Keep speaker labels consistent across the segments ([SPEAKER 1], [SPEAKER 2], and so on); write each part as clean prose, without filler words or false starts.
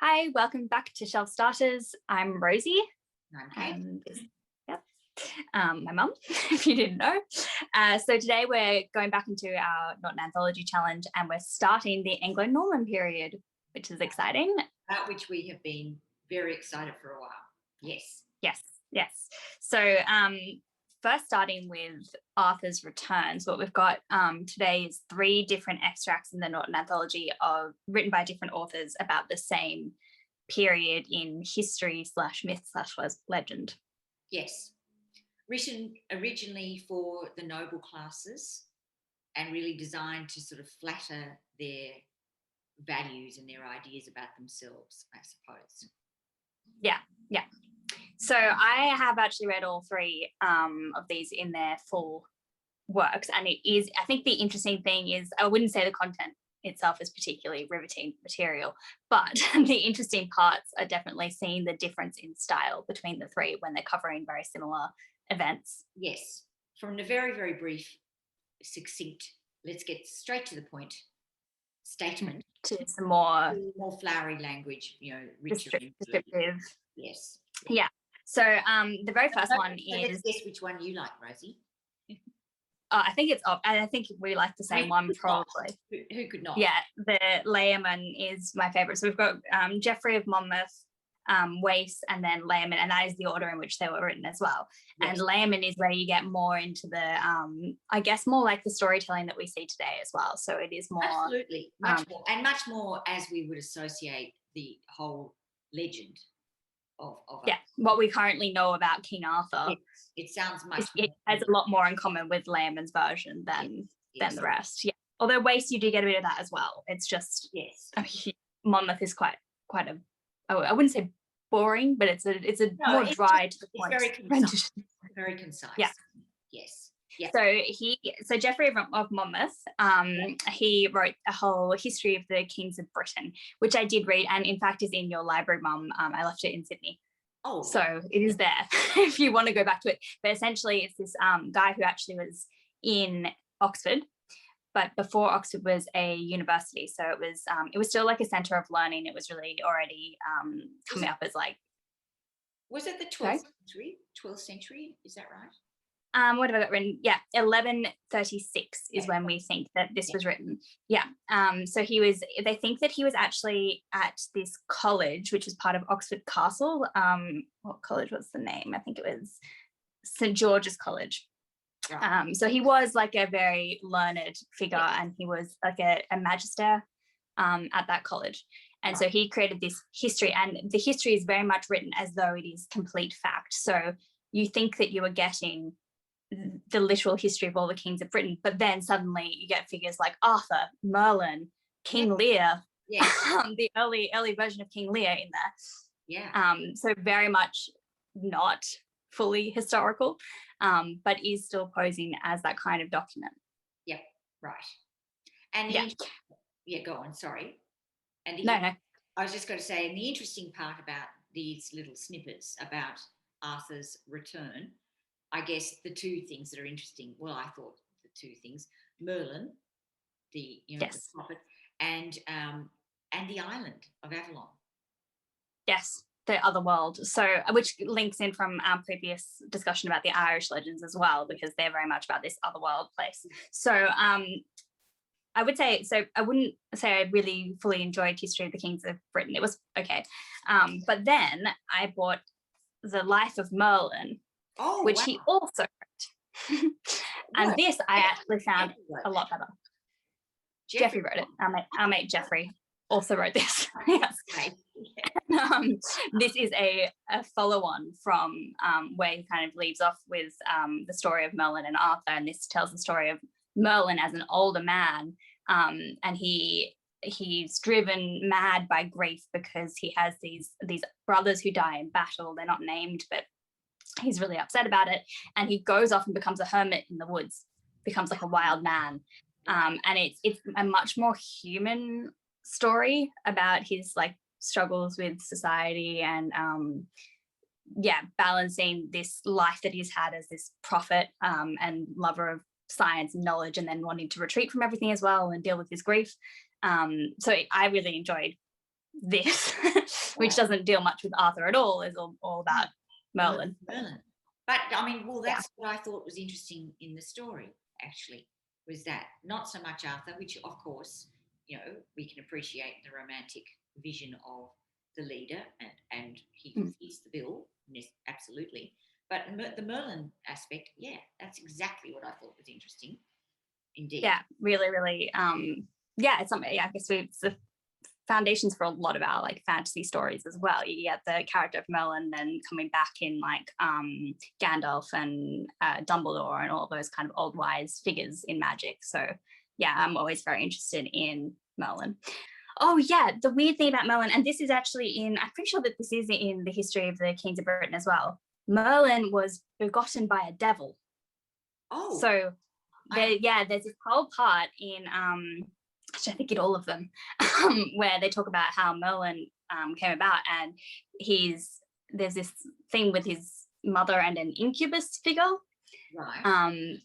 [SPEAKER 1] Hi, welcome back to Shelf Starters. I'm Rosie.
[SPEAKER 2] Okay.
[SPEAKER 1] Yep, my mum, if you didn't know. So today we're going back into our Norton Anthology challenge, and we're starting the Anglo-Norman period, which is exciting.
[SPEAKER 2] About which we have been very excited for a while. Yes.
[SPEAKER 1] Yes, yes. So first starting with Arthur's returns, what we've got today is 3 different extracts in the Norton Anthology written by different authors about the same period in history / myth / legend.
[SPEAKER 2] Yes. Written originally for the noble classes and really designed to sort of flatter their values and their ideas about themselves, I suppose.
[SPEAKER 1] Yeah, yeah. So I have actually read all 3 of these in their full works, and it is, I think the interesting thing is, I wouldn't say the content itself is particularly riveting material, but the interesting parts are definitely seeing the difference in style between the 3 when they're covering very similar events.
[SPEAKER 2] Yes. From the very, very brief, succinct, let's get straight to the point statement
[SPEAKER 1] to some more
[SPEAKER 2] flowery language, richer.
[SPEAKER 1] descriptive.
[SPEAKER 2] Yes.
[SPEAKER 1] Yeah. So the very first one is.
[SPEAKER 2] Let's guess which one you like, Rosie.
[SPEAKER 1] I think it's up, and I think we like the same one probably.
[SPEAKER 2] Who could not?
[SPEAKER 1] Yeah, the Laymon is my favorite. So we've got Geoffrey of Monmouth, Wace, and then Laymon, and that is the order in which they were written as well. Yes. And Laymon is where you get more into the, I guess, more like the storytelling that we see today as well. So it is more
[SPEAKER 2] absolutely much more as we would associate the whole legend of
[SPEAKER 1] what we currently know about King Arthur.
[SPEAKER 2] It sounds much.
[SPEAKER 1] It has a lot more in common with Laymon's version than the rest. Yeah. Although Wace, you do get a bit of that as well. It's just Monmouth is quite a. I wouldn't say boring, but it's more dry to the point.
[SPEAKER 2] It's very concise. Very concise.
[SPEAKER 1] Yeah.
[SPEAKER 2] Yes. Yeah.
[SPEAKER 1] So Geoffrey of Monmouth, he wrote a whole history of the kings of Britain, which I did read, and in fact is in your library, Mum. I left it in Sydney.
[SPEAKER 2] Oh.
[SPEAKER 1] So it is there if you want to go back to it. But essentially, it's this guy who actually was in Oxford, but before Oxford was a university, so it was still like a centre of learning. It was really already coming up as like.
[SPEAKER 2] Was it the 12th century? 12th century, is that right?
[SPEAKER 1] What have I got written? Yeah, 1136 is when we think that this was written. Yeah. So they think that he was actually at this college, which was part of Oxford Castle. What college was the name? I think it was St. George's College. Right. So he was like a very learned figure, and he was like a magister at that college. And so he created this history, and the history is very much written as though it is complete fact. So you think that you are getting the literal history of all the kings of Britain, but then suddenly you get figures like Arthur, Merlin, King Lear, the early version of King Lear in there.
[SPEAKER 2] Yeah.
[SPEAKER 1] So very much not fully historical, but is still posing as that kind of document.
[SPEAKER 2] Yeah, right. And go on. Sorry. And
[SPEAKER 1] no.
[SPEAKER 2] I was just going to say, and the interesting part about these little snippets about Arthur's return, I guess the 2 things that are interesting. Well, I thought the 2 things: Merlin, the the prophet, and the island of Avalon.
[SPEAKER 1] Yes, the other world. So, which links in from our previous discussion about the Irish legends as well, because they're very much about this other world place. So, I would say, I wouldn't say I really fully enjoyed History of the Kings of Britain. It was okay, but then I bought the Life of Merlin. Which he also wrote. And this I actually found a lot better. Geoffrey wrote it. Our mate Geoffrey also wrote this. Yes. This is a follow-on from where he kind of leaves off with the story of Merlin and Arthur, and this tells the story of Merlin as an older man, and he's driven mad by grief because he has these brothers who die in battle. They're not named, but he's really upset about it, and he goes off and becomes a hermit in the woods, becomes like a wild man, and it's a much more human story about his like struggles with society and balancing this life that he's had as this prophet and lover of science and knowledge, and then wanting to retreat from everything as well and deal with his grief. So I really enjoyed this, which doesn't deal much with Arthur at all, is all about Merlin.
[SPEAKER 2] But I mean, well,
[SPEAKER 1] Yeah.
[SPEAKER 2] that's what I thought was interesting in the story, actually, was that not so much Arthur, which of course, you know, we can appreciate the romantic vision of the leader and he fits the bill, yes, absolutely. But the Merlin aspect, yeah, that's exactly what I thought was interesting. Indeed.
[SPEAKER 1] Yeah, really, really. Yeah, it's something. Yeah, I guess it's the foundations for a lot of our like fantasy stories as well. You get the character of Merlin then coming back in like Gandalf and Dumbledore and all those kind of old wise figures in magic. So yeah, I'm always very interested in Merlin. Oh yeah, the weird thing about Merlin, and this is actually I'm pretty sure that this is in the history of the Kings of Britain as well. Merlin was begotten by a devil.
[SPEAKER 2] Oh.
[SPEAKER 1] So there's this whole part in I think in all of them where they talk about how Merlin came about, and there's this thing with his mother and an incubus figure.
[SPEAKER 2] Right.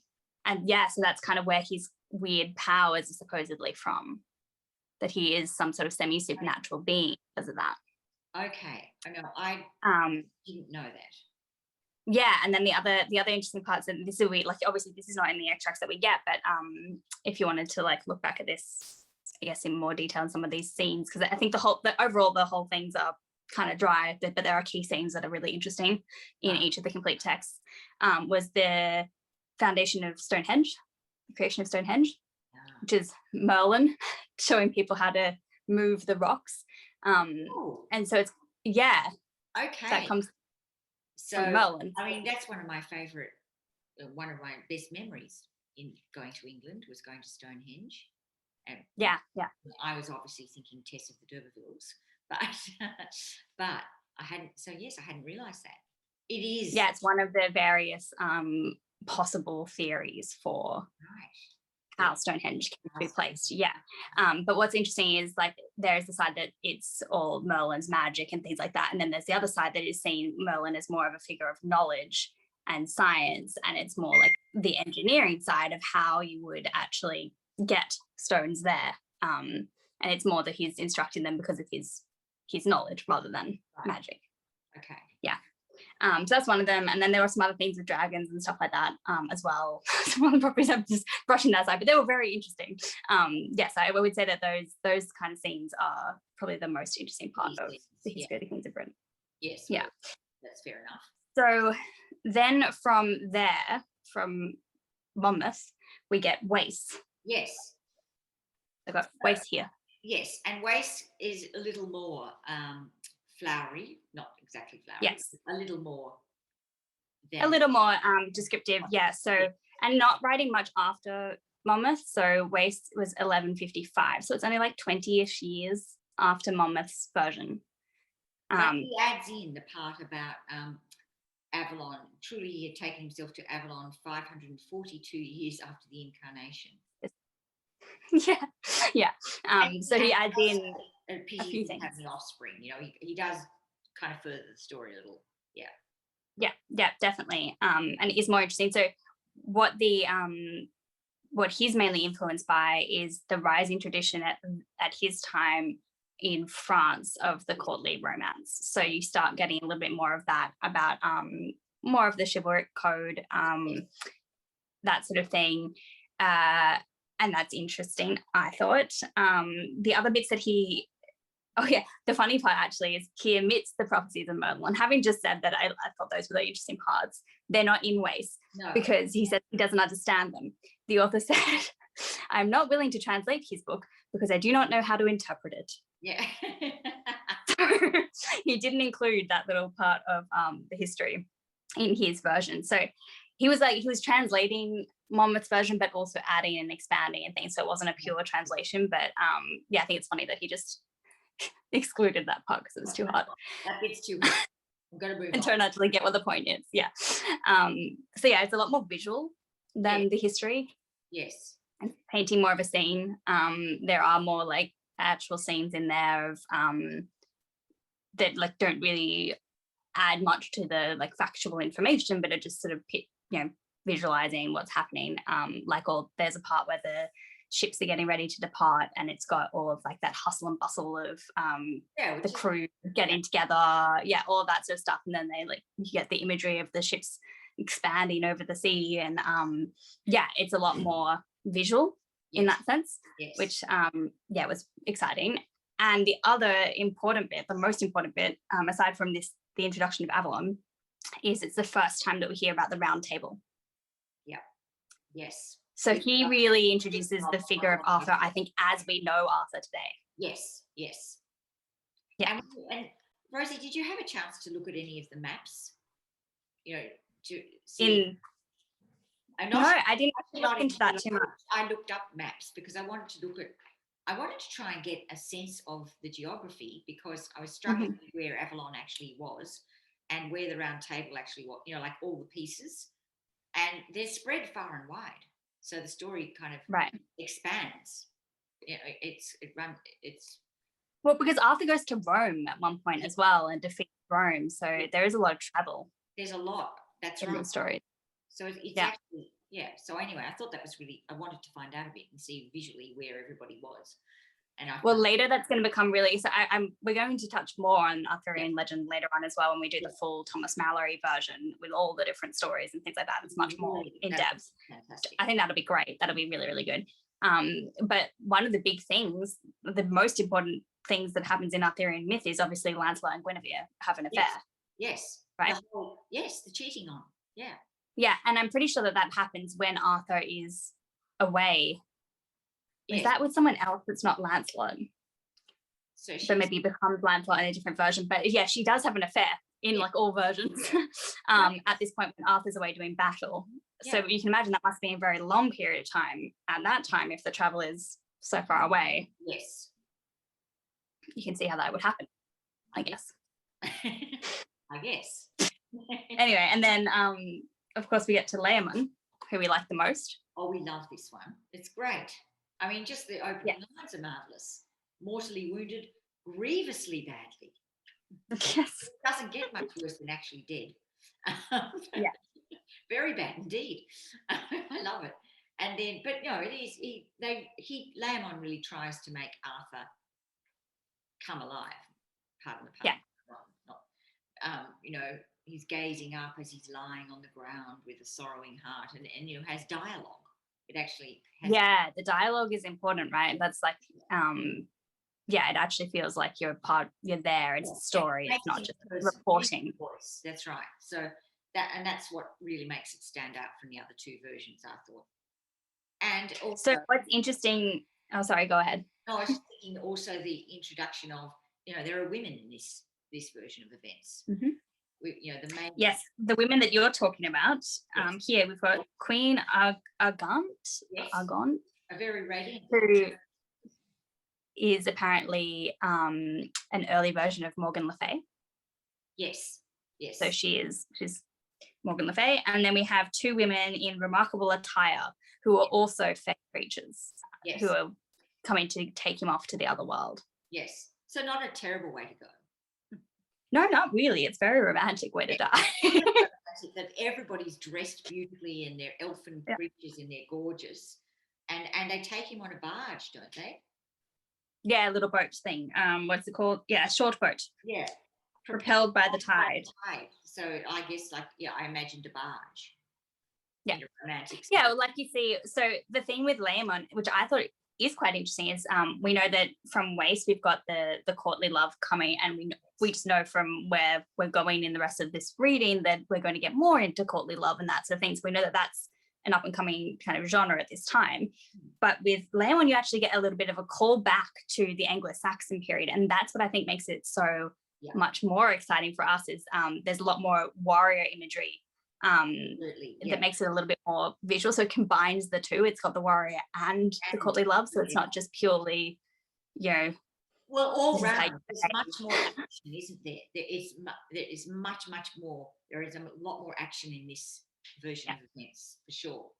[SPEAKER 1] And yeah, so that's kind of where his weird powers are supposedly from, that he is some sort of semi-supernatural being because of that.
[SPEAKER 2] Okay. I know. I didn't know that.
[SPEAKER 1] Yeah, and then the other interesting parts, and this is weird, like obviously this is not in the extracts that we get, but if you wanted to like look back at this, I guess in more detail in some of these scenes, because I think the whole things are kind of dry, but there are key scenes that are really interesting in each of the complete texts. Was the foundation of Stonehenge, the creation of Stonehenge, which is Merlin showing people how to move the rocks, and so it's
[SPEAKER 2] okay,
[SPEAKER 1] that comes.
[SPEAKER 2] So,
[SPEAKER 1] Merlin.
[SPEAKER 2] I mean, that's one of my best memories in going to England was going to Stonehenge. And
[SPEAKER 1] yeah.
[SPEAKER 2] I was obviously thinking Tess of the D'Urbervilles, but I hadn't. So yes, I hadn't realised that. It is.
[SPEAKER 1] Yeah, it's one of the various possible theories for how Stonehenge can be placed. Yeah. But what's interesting is like there's the side that it's all Merlin's magic and things like that. And then there's the other side that is seeing Merlin as more of a figure of knowledge and science. And it's more like the engineering side of how you would actually get stones there. And it's more that he's instructing them because of his knowledge rather than magic.
[SPEAKER 2] Okay.
[SPEAKER 1] Yeah. So that's one of them, and then there were some other things with dragons and stuff like that as well. Some other properties I'm just brushing that aside, but they were very interesting. Yes, I would say that those kind of scenes are probably the most interesting part of the history of the Kings of Britain.
[SPEAKER 2] Yes.
[SPEAKER 1] Yeah,
[SPEAKER 2] that's fair enough.
[SPEAKER 1] So then from there, from Monmouth, we get Wace.
[SPEAKER 2] Yes,
[SPEAKER 1] I've got Wace here.
[SPEAKER 2] Yes, and Wace is a little more flowery, not exactly flowery.
[SPEAKER 1] Yes,
[SPEAKER 2] a little more.
[SPEAKER 1] A little more descriptive, yeah. So, and not writing much after Monmouth. So Wace was 1155. So it's only like 20-ish years after Monmouth's version.
[SPEAKER 2] He adds in the part about Avalon. Truly, he had taken himself to Avalon 542 years after the incarnation.
[SPEAKER 1] Yeah. So he adds in
[SPEAKER 2] a few things. Having offspring, you know, he does kind of further the story a little.
[SPEAKER 1] Yeah, definitely. And it is more interesting. So what he's mainly influenced by is the rising tradition at his time in France of the courtly romance. So you start getting a little bit more of that about more of the chivalric code, that sort of thing. And that's interesting, I thought. The other bits that the funny part actually is he omits the prophecies of Merlin. Having just said that, I thought those were the interesting parts. They're not in Wace because he said he doesn't understand them. The author said, I'm not willing to translate his book because I do not know how to interpret it.
[SPEAKER 2] Yeah.
[SPEAKER 1] So he didn't include that little part of the history in his version. So he was translating Monmouth's version, but also adding and expanding and things. So it wasn't a pure translation. But I think it's funny that he just excluded that part because it was too hard.
[SPEAKER 2] That bit's too hard. I'm gonna move
[SPEAKER 1] and try not to get what the point is. Yeah. So yeah, it's a lot more visual than the history.
[SPEAKER 2] Yes.
[SPEAKER 1] And painting more of a scene. There are more like actual scenes in there of that like don't really add much to the like factual information, but are just sort of visualizing what's happening. There's a part where the ships are getting ready to depart, and it's got all of like that hustle and bustle of the crew getting together, all of that sort of stuff. And then they you get the imagery of the ships expanding over the sea, and it's a lot more visual in that sense, which was exciting. And the other important bit, the most important bit, aside from this, the introduction of Avalon, is it's the first time that we hear about the round table.
[SPEAKER 2] Yeah. Yes.
[SPEAKER 1] So he really introduces the figure of Arthur, I think, as we know Arthur today.
[SPEAKER 2] Yes, yes.
[SPEAKER 1] Yeah.
[SPEAKER 2] And Rosie, did you have a chance to look at any of the maps? You know, to see.
[SPEAKER 1] No, I didn't look into that too much.
[SPEAKER 2] I looked up maps because I wanted to try and get a sense of the geography, because I was struggling with where Avalon actually was and where the round table actually was, like all the pieces. And they're spread far and wide. So the story kind of expands. It's
[SPEAKER 1] well, because Arthur goes to Rome at one point as well and defeats Rome. So there is a lot of travel.
[SPEAKER 2] There's a lot. That's
[SPEAKER 1] in the story.
[SPEAKER 2] So it's actually, So anyway, I thought that was really, I wanted to find out a bit and see visually where everybody was. And
[SPEAKER 1] later that's going to become really, so we're going to touch more on Arthurian legend later on as well when we do the full Thomas Mallory version with all the different stories and things like that. It's much more in depth.
[SPEAKER 2] Fantastic.
[SPEAKER 1] I think that'll be great. That'll be really, really good. But one of the big things, the most important things that happens in Arthurian myth is obviously Lancelot and Guinevere have an affair.
[SPEAKER 2] Yes.
[SPEAKER 1] Right?
[SPEAKER 2] The cheating on. Yeah.
[SPEAKER 1] Yeah, and I'm pretty sure that happens when Arthur is away. Is that with someone else that's not Lancelot? So maybe it becomes Lancelot in a different version. But yeah, she does have an affair in like all versions at this point when Arthur's away doing battle. So you can imagine that must be a very long period of time at that time if the travel is so far away.
[SPEAKER 2] Yes.
[SPEAKER 1] You can see how that would happen, I guess.
[SPEAKER 2] I guess.
[SPEAKER 1] Anyway, and then of course we get to Laymon, who we like the most.
[SPEAKER 2] Oh, we love this one. It's great. I mean, just the opening lines are marvellous. Mortally wounded, grievously badly.
[SPEAKER 1] Yes.
[SPEAKER 2] It doesn't get much worse than actually dead. Very bad indeed. I love it. And then, but no, it is, Laymon really tries to make Arthur come alive. Pardon the pun.
[SPEAKER 1] Yeah.
[SPEAKER 2] He's gazing up as he's lying on the ground with a sorrowing heart and has dialogue. It actually has. Yeah,
[SPEAKER 1] the dialogue is important, right? That's like, it actually feels like you're there. It's a story. It's not just reporting.
[SPEAKER 2] Voice. That's right. So that's what really makes it stand out from the other two versions, I thought. And also,
[SPEAKER 1] so what's interesting? Oh, sorry. Go ahead.
[SPEAKER 2] No, I was just thinking also the introduction of, there are women in this version of events.
[SPEAKER 1] Mm-hmm.
[SPEAKER 2] The main.
[SPEAKER 1] Yes, the women that you're talking about. Here we've got Queen Argant.
[SPEAKER 2] Yes.
[SPEAKER 1] Argant.
[SPEAKER 2] A very radiant.
[SPEAKER 1] Who is apparently an early version of Morgan Le Fay.
[SPEAKER 2] Yes. Yes.
[SPEAKER 1] So she's Morgan Le Fay, and then we have two women in remarkable attire who are also fae creatures, who are coming to take him off to the other world.
[SPEAKER 2] Yes. So not a terrible way to go.
[SPEAKER 1] No, not really. It's a very romantic way to die.
[SPEAKER 2] That everybody's dressed beautifully and they're elfin creatures and they're gorgeous. And they take him on a barge, don't they?
[SPEAKER 1] Yeah, a little boat thing. What's it called? Yeah, a short boat.
[SPEAKER 2] Yeah.
[SPEAKER 1] Propelled by the tide.
[SPEAKER 2] So I guess I imagined a barge.
[SPEAKER 1] Yeah.
[SPEAKER 2] Romantic.
[SPEAKER 1] Yeah, well, like you see, so the thing with Laymon, which I thought is quite interesting, is we know that from Waste we've got the courtly love coming, and we just know from where we're going in the rest of this reading that we're going to get more into courtly love and that sort of thing. So we know that that's an up and coming kind of genre at this time. But with Laymon, you actually get a little bit of a call back to the Anglo-Saxon period, and that's what I think makes it so much more exciting for us. Is there's a lot more warrior imagery. That makes it a little bit more visual, so it combines the two. It's got the warrior and the courtly love, so it's not just purely,
[SPEAKER 2] well, all round. There's much more action, isn't there? There is much more. There is a lot more action in this version of events, for sure.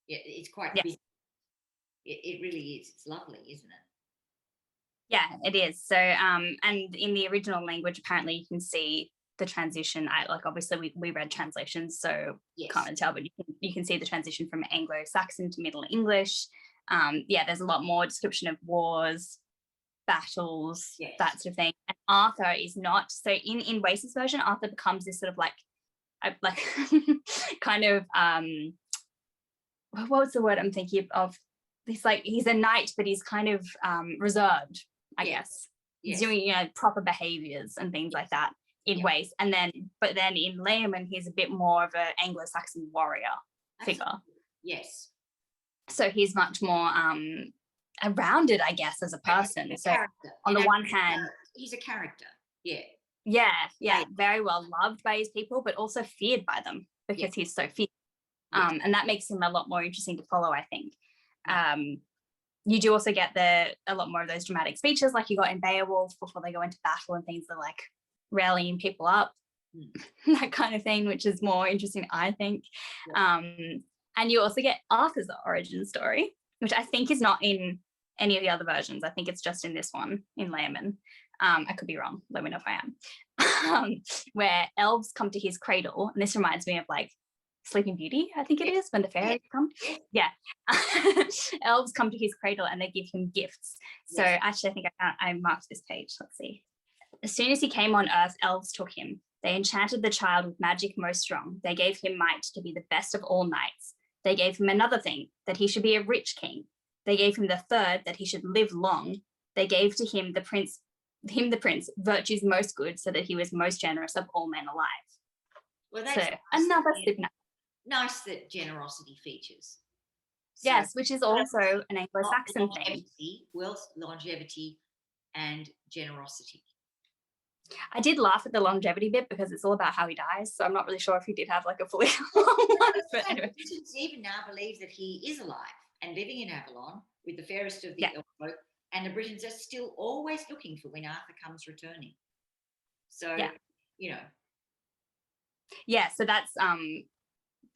[SPEAKER 2] Yeah, it's quite big. It really is. It's lovely, isn't it?
[SPEAKER 1] Yeah, it is. So, and in the original language, apparently you can see the transition. Obviously we read translations, so can't really tell, but you can see the transition from Anglo-Saxon to Middle English. there's a lot more description of wars, battles,
[SPEAKER 2] Yes.
[SPEAKER 1] that sort of thing. And Arthur is not. So in Wace's version, Arthur becomes this sort of like kind of what was the word I'm thinking of? He's a knight, but he's kind of reserved, I guess. He's doing proper behaviors and things like that in Wace. And then in Laymon, he's a bit more of an Anglo-Saxon warrior figure.
[SPEAKER 2] Yes.
[SPEAKER 1] So he's much more rounded, I guess, as a person. So on the one hand,
[SPEAKER 2] he's a character. Yeah.
[SPEAKER 1] Yeah, very well loved by his people, but also feared by them because he's so fierce. And that makes him a lot more interesting to follow, I think. You do also get a lot more of those dramatic speeches like you got in Beowulf before they go into battle and things, that like rallying people up, that kind of thing, which is more interesting, I think. And you also get Arthur's origin story, which I think is not in any of the other versions. I think it's just in this one, in Laymon. I could be wrong, let me know if I am. Where elves come to his cradle, and this reminds me of like Sleeping Beauty, I think it is, when the fairies come. Yeah. Elves come to his cradle and they give him gifts. So actually, I think I marked this page. Let's see. As soon as he came on earth, elves took him. They enchanted the child with magic most strong. They gave him might to be the best of all knights. They gave him another thing, that he should be a rich king. They gave him the third, that he should live long. They gave to him the prince, virtues most good, so that he was most generous of all men alive.
[SPEAKER 2] Well, that's
[SPEAKER 1] so another
[SPEAKER 2] nice that generosity features.
[SPEAKER 1] So, yes, which is also an Anglo-Saxon thing.
[SPEAKER 2] Wealth, longevity, and generosity.
[SPEAKER 1] I did laugh at the longevity bit because it's all about how he dies. So I'm not really sure if he did have like a fully long one. But anyway.
[SPEAKER 2] Britons even now believe that he is alive and living in Avalon with the fairest of the elf folk, and the Britons are still always looking for when Arthur comes returning. So,
[SPEAKER 1] Yeah, so that's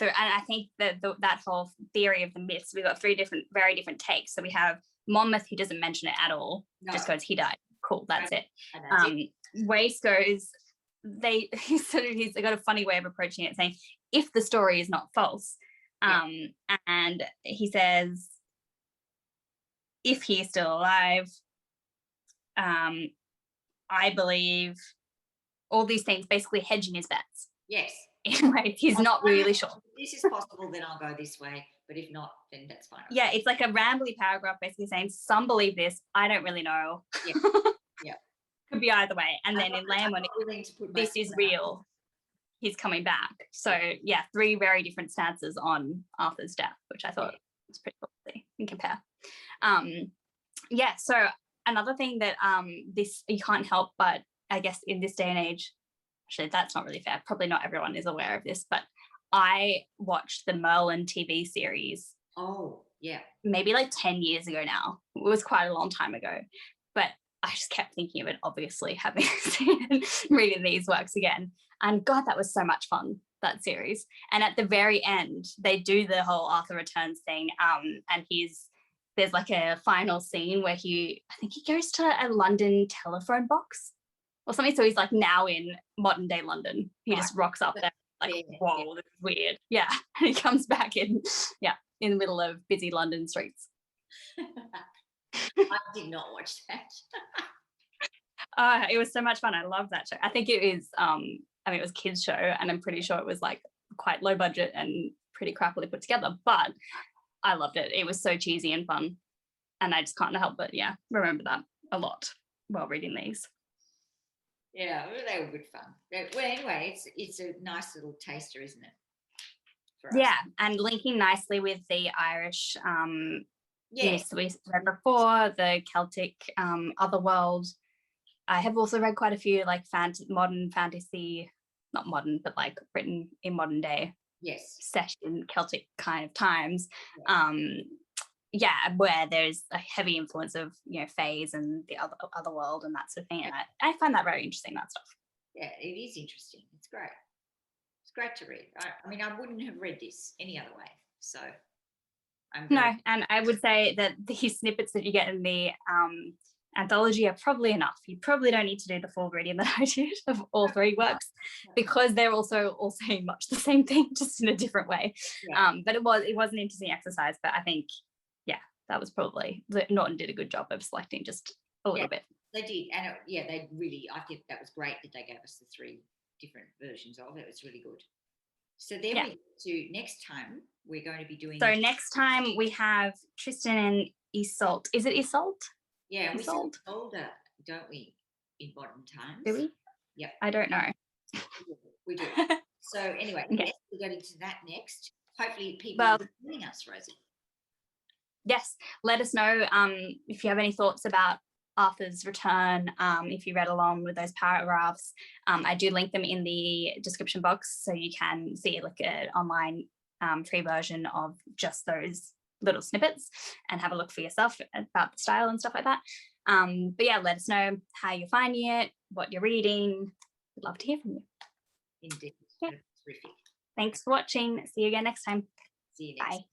[SPEAKER 1] and I think that whole theory of the myths, we've got very different takes. So we have Monmouth, who doesn't mention it at all, just goes, he died. Cool, that's it. Wace goes, he's got a funny way of approaching it, saying, if the story is not false. And he says, if he is still alive, I believe all these things, basically hedging his bets.
[SPEAKER 2] Yes.
[SPEAKER 1] Anyway, he's not really sure.
[SPEAKER 2] If this is possible, then I'll go this way. But if not, then that's fine.
[SPEAKER 1] Yeah, it's like a rambly paragraph basically saying, some believe this, I don't really know.
[SPEAKER 2] Yeah.
[SPEAKER 1] Could be either way. And then in Laymon, this is real. He's coming back. So yeah, 3 very different stances on Arthur's death, which I thought was pretty cool to see and compare. So another thing that this you can't help but, I guess, in this day and age, actually that's not really fair, probably not everyone is aware of this, but I watched the Merlin TV series maybe like 10 years ago now. It was quite a long time ago, but I just kept thinking of it, obviously, having seen and reading these works again. And God, that was so much fun, that series. And at the very end, they do the whole Arthur Returns thing. And there's like a final scene where I think he goes to a London telephone box or something. So he's like now in modern day London. He just rocks up there like, whoa, this is weird. Yeah. And he comes back in the middle of busy London streets.
[SPEAKER 2] I did not watch that.
[SPEAKER 1] It was so much fun. I love that show. I think it is it was a kids show, and I'm pretty sure it was like quite low budget and pretty crappily put together, but I loved it. It was so cheesy and fun, and I just can't help but remember that a lot while reading these.
[SPEAKER 2] Yeah, they were good fun. Well, anyway, it's a nice little taster, isn't it?
[SPEAKER 1] Yeah, and linking nicely with the Irish myths we read before, the Celtic otherworld. I have also read quite a few like modern fantasy, not modern, but like written in modern day.
[SPEAKER 2] Yes.
[SPEAKER 1] Set in Celtic kind of times. Where there's a heavy influence of fays and the other world and that sort of thing. And I find that very interesting, that stuff.
[SPEAKER 2] Yeah, it is interesting. It's great. It's great to read. I wouldn't have read this any other way. So
[SPEAKER 1] and I would say that these snippets that you get in the anthology are probably enough. You probably don't need to do the full reading that I did of all 3 works, because they're also all saying much the same thing, just in a different way. But it was an interesting exercise. But I think that was probably, Norton did a good job of selecting just a little bit.
[SPEAKER 2] They did, and they really, I think that was great that they gave us the 3 different versions of it. It was really good. So then we to next time we're going to be doing.
[SPEAKER 1] So next time we have Tristan and Isolde. Is it Isolde?
[SPEAKER 2] Yeah, we
[SPEAKER 1] Isolde?
[SPEAKER 2] sound older, don't we, in modern times?
[SPEAKER 1] Do we?
[SPEAKER 2] Yeah.
[SPEAKER 1] I don't know.
[SPEAKER 2] We do. So anyway, yes, we'll get into that next. Hopefully people will be joining us, Rosie.
[SPEAKER 1] Yes, let us know if you have any thoughts about Arthur's return, if you read along with those paragraphs. I do link them in the description box, so you can see like an online free version of just those little snippets and have a look for yourself about the style and stuff like that. But yeah, let us know how you're finding it, what you're reading. We'd love to hear from you.
[SPEAKER 2] Indeed.
[SPEAKER 1] Yeah.
[SPEAKER 2] Terrific.
[SPEAKER 1] Thanks for watching. See you again next time.
[SPEAKER 2] See you next time.
[SPEAKER 1] Bye.